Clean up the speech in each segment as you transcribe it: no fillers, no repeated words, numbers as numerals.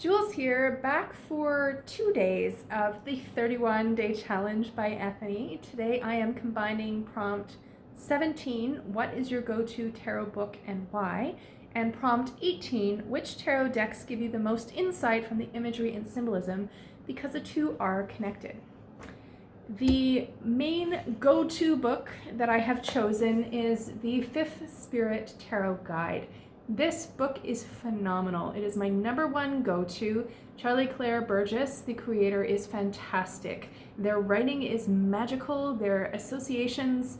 Jules here, back for 2 days of the 31-day challenge by Anthony. Today I am combining prompt 17, what is your go-to tarot book and why? And prompt 18, which tarot decks give you the most insight from the imagery and symbolism, because the two are connected. The main go-to book that I have chosen is the Fifth Spirit Tarot Guide. This book is phenomenal. It is my #1 go-to. Charlie Claire Burgess, the creator, is fantastic. Their writing is magical. Their associations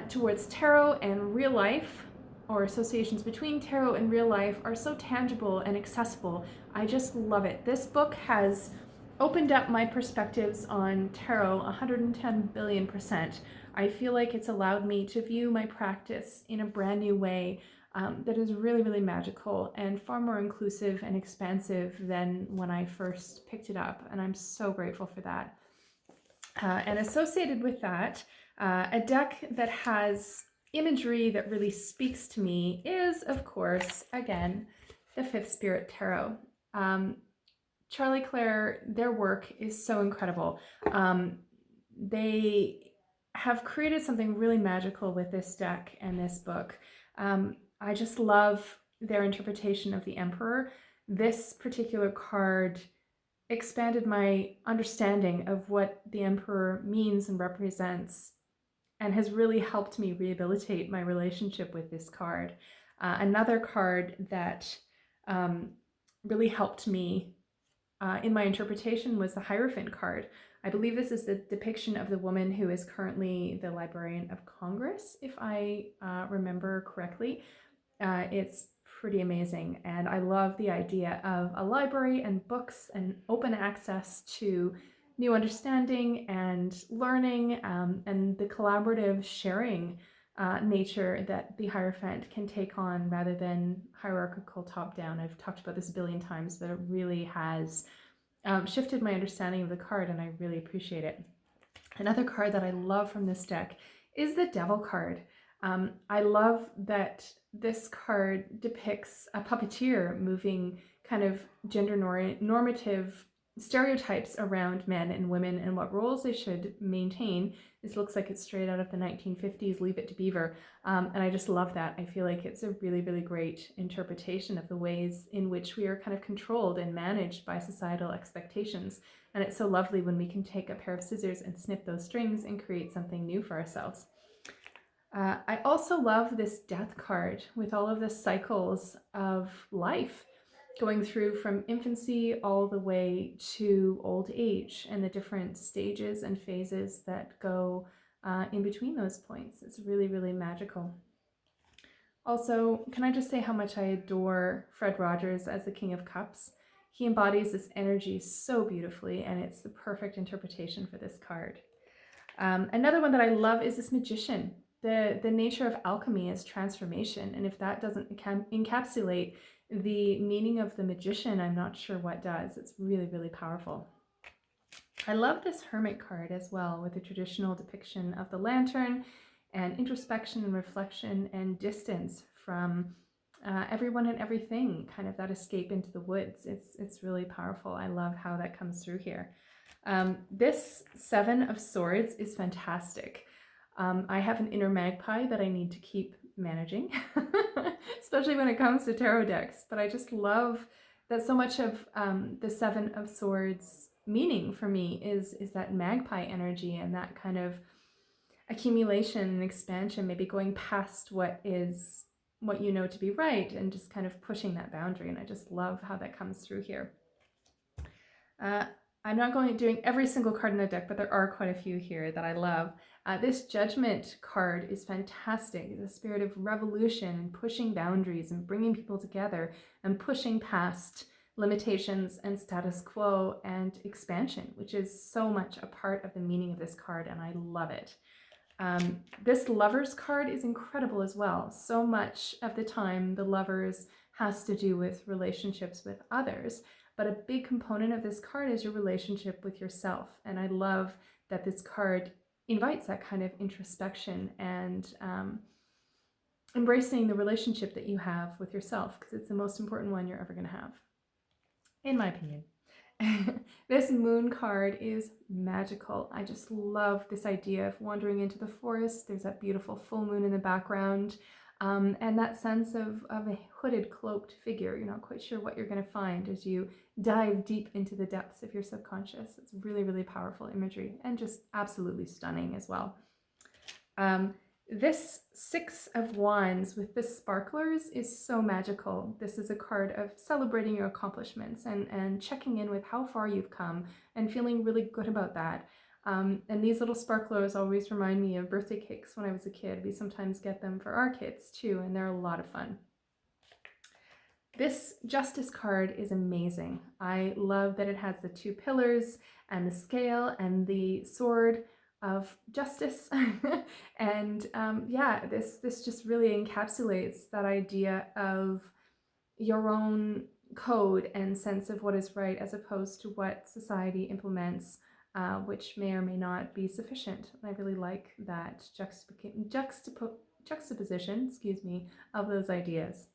towards tarot and real life, or associations between tarot and real life, are so tangible and accessible. I just love it. This book has opened up my perspectives on tarot 110 billion%. I feel like it's allowed me to view my practice in a brand new way that is really, really magical and far more inclusive and expansive than when I first picked it up. And I'm so grateful for that. And associated with that, a deck that has imagery that really speaks to me is, of course, again, the Fifth Spirit Tarot. Charlie Claire, their work is so incredible. They have created something really magical with this deck and this book. I just love their interpretation of the Emperor. This particular card expanded my understanding of what the Emperor means and represents, and has really helped me rehabilitate my relationship with this card. Another card that really helped me in my interpretation was the Hierophant card. I believe this is the depiction of the woman who is currently the Librarian of Congress, if I remember correctly. It's pretty amazing, and I love the idea of a library and books and open access to new understanding and learning, and the collaborative sharing nature that the Hierophant can take on rather than hierarchical top-down. I've talked about this a billion times, but it really has shifted my understanding of the card, and I really appreciate it. Another card that I love from this deck is the Devil card. I love that this card depicts a puppeteer moving kind of gender normative stereotypes around men and women and what roles they should maintain. This looks like it's straight out of the 1950s Leave It to Beaver, and I just love that. I feel like it's a really, really great interpretation of the ways in which we are kind of controlled and managed by societal expectations, and it's so lovely when we can take a pair of scissors and snip those strings and create something new for ourselves. I also love this Death card with all of the cycles of life going through from infancy all the way to old age and the different stages and phases that go in between those points. It's really, really magical. Also, can I just say how much I adore Fred Rogers as the King of Cups? He embodies this energy so beautifully, and it's the perfect interpretation for this card. Another one that I love is this Magician. The nature of alchemy is transformation, and if that doesn't encapsulate the meaning of the Magician, I'm not sure what does. It's really, really powerful. I love this Hermit card as well, with the traditional depiction of the lantern and introspection and reflection and distance from everyone and everything, kind of that escape into the woods. It's really powerful. I love how that comes through here. This Seven of Swords is fantastic. I have an inner magpie that I need to keep managing, especially when it comes to tarot decks. But I just love that so much of the Seven of Swords meaning for me is that magpie energy and that kind of accumulation and expansion, maybe going past what you know to be right and just kind of pushing that boundary. And I just love how that comes through here. I'm not doing every single card in the deck, but there are quite a few here that I love. This Judgment card is fantastic. The spirit of revolution and pushing boundaries and bringing people together and pushing past limitations and status quo and expansion, which is so much a part of the meaning of this card, and I love it. This Lovers card is incredible as well. So much of the time, the Lovers has to do with relationships with others, but a big component of this card is your relationship with yourself. And I love that this card invites that kind of introspection and embracing the relationship that you have with yourself, because it's the most important one you're ever going to have. in my opinion. This moon card is magical. I just love this idea of wandering into the forest. There's that beautiful full moon in the background, and that sense of a hooded, cloaked figure. You're not quite sure what you're going to find as you dive deep into the depths of your subconscious. It's really, really powerful imagery and just absolutely stunning as well. This Six of Wands with the sparklers is so magical. This is a card of celebrating your accomplishments and checking in with how far you've come and feeling really good about that. And these little sparklers always remind me of birthday cakes when I was a kid. We sometimes get them for our kids too, and they're a lot of fun. This Justice card is amazing. I love that it has the two pillars and the scale and the sword of justice. And yeah, this just really encapsulates that idea of your own code and sense of what is right as opposed to what society implements, which may or may not be sufficient. I really like that juxtaposition, excuse me, of those ideas.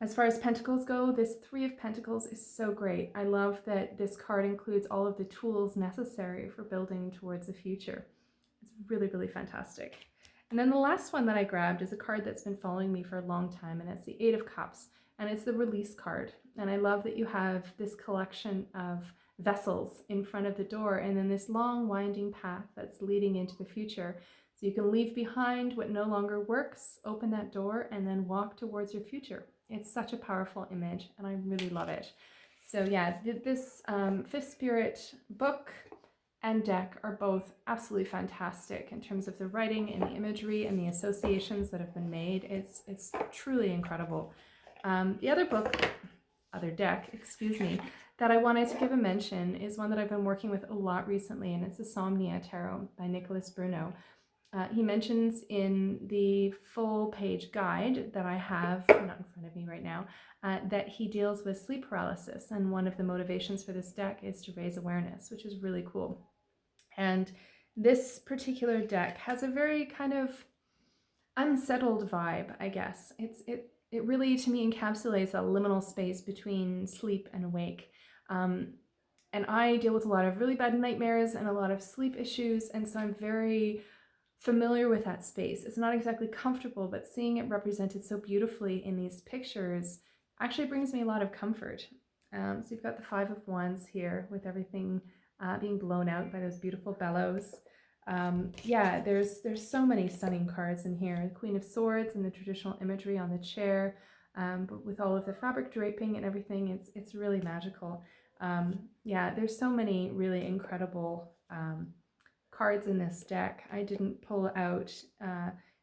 As far as pentacles go, this Three of Pentacles is so great. I love that this card includes all of the tools necessary for building towards the future. It's really, really fantastic. And then the last one that I grabbed is a card that's been following me for a long time, and it's the Eight of Cups, and it's the Release card. And I love that you have this collection of vessels in front of the door, and then this long winding path that's leading into the future. So you can leave behind what no longer works, open that door, and then walk towards your future. It's such a powerful image, and I really love it. So yeah, this Fifth Spirit book and deck are both absolutely fantastic in terms of the writing and the imagery and the associations that have been made. It's truly incredible. The other deck, excuse me, that I wanted to give a mention is one that I've been working with a lot recently, and it's the Somnia Tarot by Bruno. He mentions in the full page guide that I have, not in front of me right now, that he deals with sleep paralysis, and one of the motivations for this deck is to raise awareness, which is really cool. And this particular deck has a very kind of unsettled vibe, I guess. It really, to me, encapsulates a liminal space between sleep and awake. And I deal with a lot of really bad nightmares and a lot of sleep issues, and so I'm very familiar with that space. It's not exactly comfortable, but seeing it represented so beautifully in these pictures actually brings me a lot of comfort. So you've got the Five of Wands here with everything being blown out by those beautiful bellows. Yeah, there's so many stunning cards in here. The Queen of Swords and the traditional imagery on the chair, but with all of the fabric draping and everything, it's really magical. Yeah, there's so many really incredible cards in this deck. I didn't pull out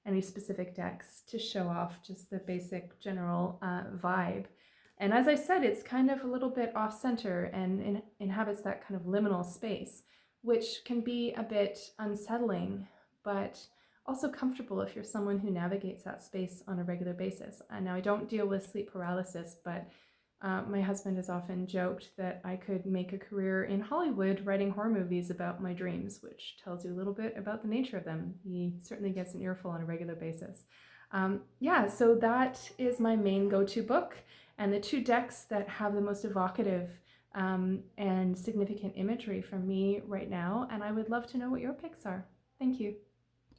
any specific decks to show off, just the basic general vibe. And as I said, it's kind of a little bit off-center and inhabits that kind of liminal space, which can be a bit unsettling, but also comfortable if you're someone who navigates that space on a regular basis. And now I don't deal with sleep paralysis, but my husband has often joked that I could make a career in Hollywood writing horror movies about my dreams, which tells you a little bit about the nature of them. He certainly gets an earful on a regular basis. Yeah, so that is my main go-to book, and the two decks that have the most evocative and significant imagery for me right now, and I would love to know what your picks are. Thank you.